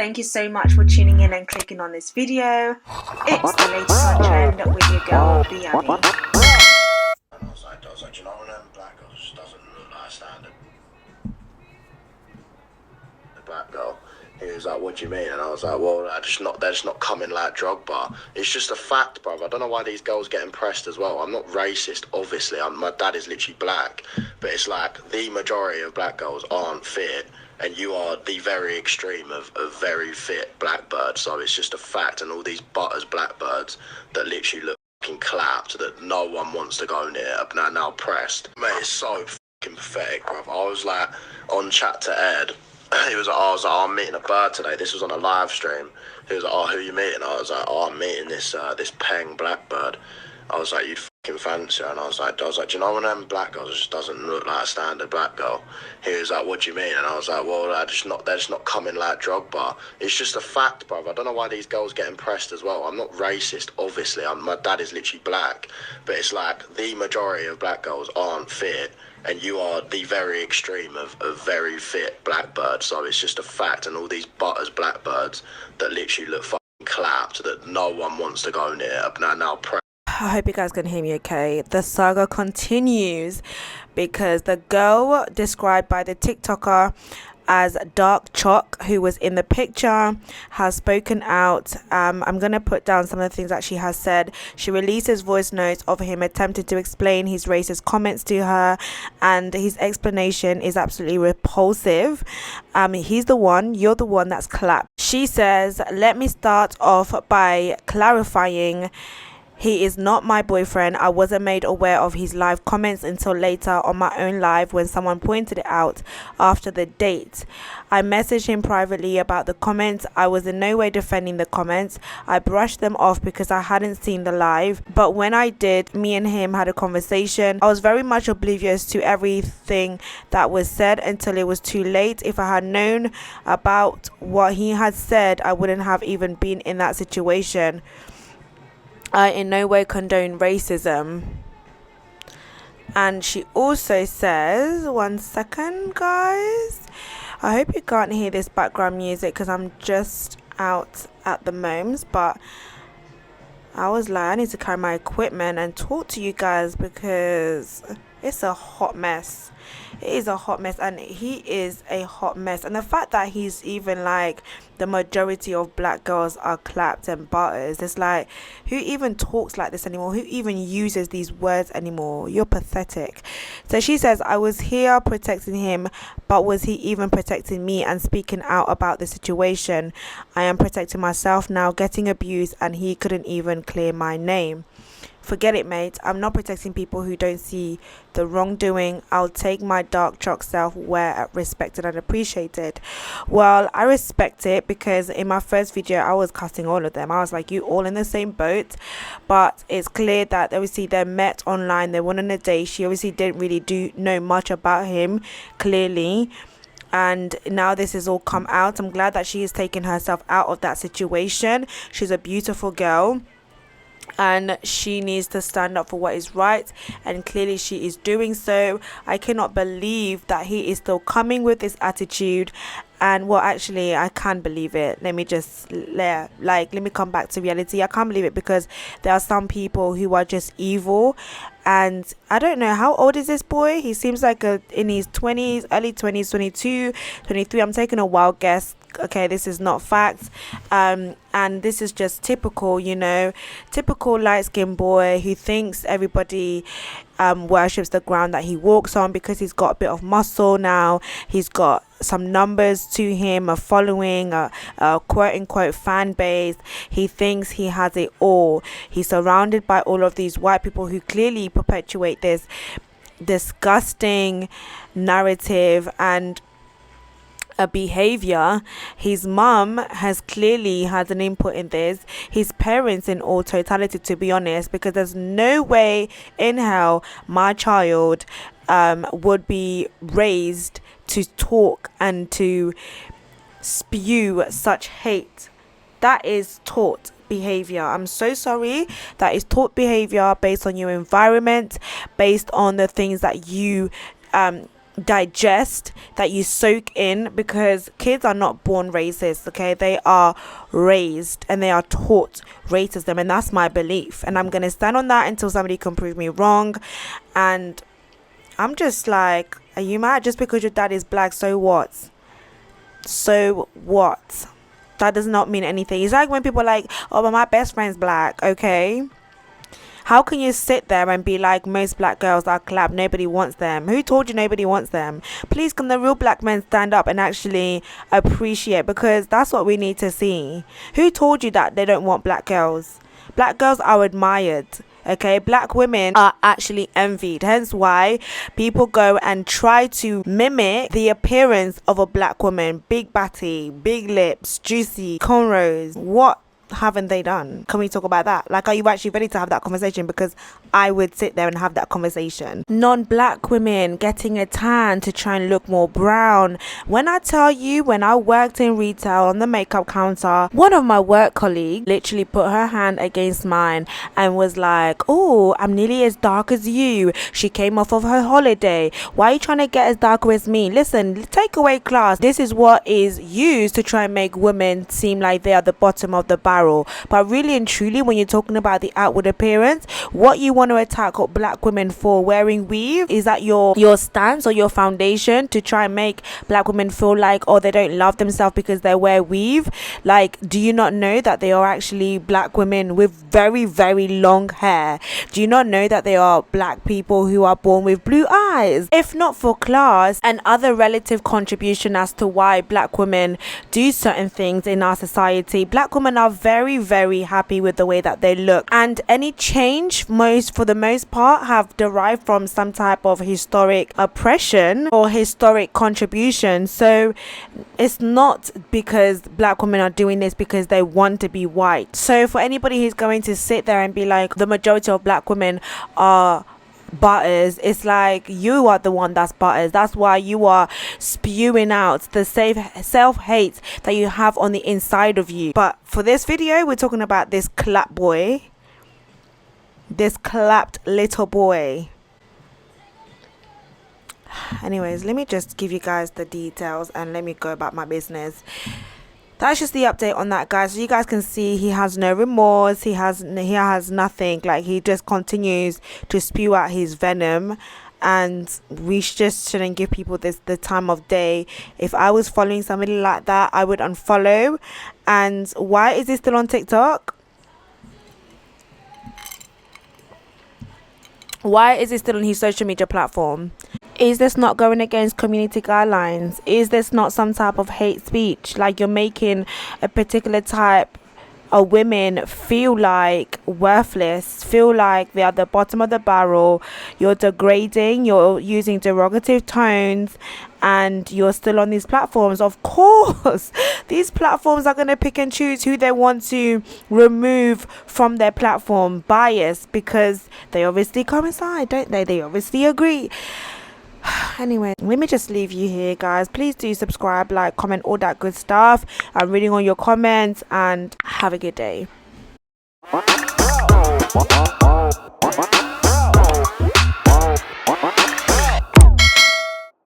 Thank you so much for tuning in and clicking on this video. It's the latest on trend with your girl, Biani. And I was like, you know, when them black girls just doesn't look like a standard black girl. He was like, what do you mean? And I was like, well, they're just not coming like Drogba. It's just a fact, bruv. I don't know why these girls get impressed as well. I'm not racist, obviously. My dad is literally black. But it's like the majority of black girls aren't fit. And you are the very extreme of very fit blackbird. So it's just a fact. And all these butters blackbirds that literally look fucking clapped, that no one wants to go near, now pressed. Mate, it's so fucking pathetic, bruv. I was like, on chat to Ed. He was like, oh, I'm meeting a bird today. This was on a live stream. He was like, oh, who are you meeting? I was like, oh, I'm meeting this Peng blackbird. I was like, you'd fucking fancy her. And I was like, do you know when them black girls just doesn't look like a standard black girl? He was like, what do you mean? And I was like, well, they're just not coming like Drogba. It's just a fact, bruv. I don't know why these girls get impressed as well. I'm not racist, obviously. My dad is literally black. But it's like the majority of black girls aren't fit. And you are the very extreme of very fit blackbirds. So it's just a fact. And all these butters blackbirds that literally look fucking clapped, that no one wants to go near, now I hope you guys can hear me okay. The saga continues because the girl described by the TikToker as Dark Chalk, who was in the picture, has spoken out. I'm going to put down some of the things that she has said. She releases voice notes of him attempting to explain his racist comments to her, and his explanation is absolutely repulsive. He's the one, you're the one that's clapped. She says, let me start off by clarifying. He is not my boyfriend. I wasn't made aware of his live comments until later on my own live when someone pointed it out after the date. I messaged him privately about the comments. I was in no way defending the comments. I brushed them off because I hadn't seen the live. But when I did, me and him had a conversation. I was very much oblivious to everything that was said until it was too late. If I had known about what he had said, I wouldn't have even been in that situation. I in no way condone racism. And she also says, one second guys, I hope you can't hear this background music because I'm just out at the moment, but I was like, I need to carry my equipment and talk to you guys because it's a hot mess. It is a hot mess, and he is a hot mess. And the fact that he's even like, the majority of black girls are clapped and butters, it's like, who even talks like this anymore? Who even uses these words anymore? You're pathetic. So she says, I was here protecting him, but was he even protecting me and speaking out about the situation? I am protecting myself now, getting abused, and he couldn't even clear my name. Forget it, mate. I'm not protecting people who don't see the wrongdoing. I'll take my dark chalk self where respected and appreciated. Well, I respect it because in my first video, I was cussing all of them. I was like, you all in the same boat. But it's clear that obviously they met online. They went on a date. She obviously didn't really know much about him, clearly. And now this has all come out. I'm glad that she has taken herself out of that situation. She's a beautiful girl, and she needs to stand up for what is right, and clearly she is doing so. I cannot believe that he is still coming with this attitude. And well, actually, I can't believe it. Let me come back to reality. I can't believe it because there are some people who are just evil. And I don't know, how old is this boy? He seems like in his 20s, early 20s, 22, 23. I'm taking a wild guess. Okay, this is not facts. And this is just typical, typical light-skinned boy who thinks everybody worships the ground that he walks on because he's got a bit of muscle now. He's got some numbers to him, a following, a quote-unquote fan base. He thinks he has it all. He's surrounded by all of these white people who clearly perpetuate this disgusting narrative and a behavior. His mum has clearly had an input in this, his parents in all totality, to be honest, because there's no way in hell my child would be raised to talk and to spew such hate. That is taught behavior. I'm so sorry. That is taught behavior based on your environment, based on the things that you digest, that you soak in, because kids are not born racist, okay? They are raised and they are taught racism, and that's my belief, and I'm gonna stand on that until somebody can prove me wrong. And I'm just like, are you mad? Just because your dad is black, so what? So what? That does not mean anything. It's like when people are like, oh, but my best friend's black. Okay, how can you sit there and be like, most black girls are clap, nobody wants them? Who told you nobody wants them? Please, can the real black men stand up and actually appreciate, because that's what we need to see. Who told you that they don't want black girls? Black girls are admired. Okay, black women are actually envied, hence why people go and try to mimic the appearance of a black woman. Big batty, big lips, juicy cornrows. What haven't they done? Can we talk about that? Like, are you actually ready to have that conversation? Because I would sit there and have that conversation. Non-black women getting a tan to try and look more brown. When I tell you, when I worked in retail on the makeup counter, one of my work colleagues literally put her hand against mine and was like, oh, I'm nearly as dark as you. She came off of her holiday. Why are you trying to get as darker as me? Listen, take away class. This is what is used to try and make women seem like they are the bottom of the barrel. But really and truly, when you're talking about the outward appearance, what you want to attack black women for wearing weave, is that your stance or your foundation to try and make black women feel like, oh, they don't love themselves because they wear weave? Like, do you not know that they are actually black women with very, very long hair? Do you not know that they are black people who are born with blue eyes? If not for class and other relative contribution as to why black women do certain things in our society, black women are very, very happy with the way that they look, and any change, for the most part, have derived from some type of historic oppression or historic contribution. So it's not because black women are doing this because they want to be white. So for anybody who's going to sit there and be like, the majority of black women are butters, it's like, you are the one that's butters. That's why you are spewing out the self-hate that you have on the inside of you. But for this video, we're talking about this clap boy, this clapped little boy. Anyways, let me just give you guys the details and let me go about my business. That's just the update on that, guys. So you guys can see he has no remorse. He has nothing. Like, he just continues to spew out his venom, and we just shouldn't give people the time of day. If I was following somebody like that, I would unfollow. And why is he still on TikTok? Why is he still on his social media platform? Is this not going against community guidelines? Is this not some type of hate speech? Like, you're making a particular type of women feel like worthless, feel like they are the bottom of the barrel. You're degrading, you're using derogative tones, and you're still on these platforms. Of course, these platforms are going to pick and choose who they want to remove from their platform. Bias, because they obviously coincide, don't they? They obviously agree. Anyway, let me just leave you here, guys. Please do subscribe, like, comment, all that good stuff. I'm reading all your comments, and have a good day.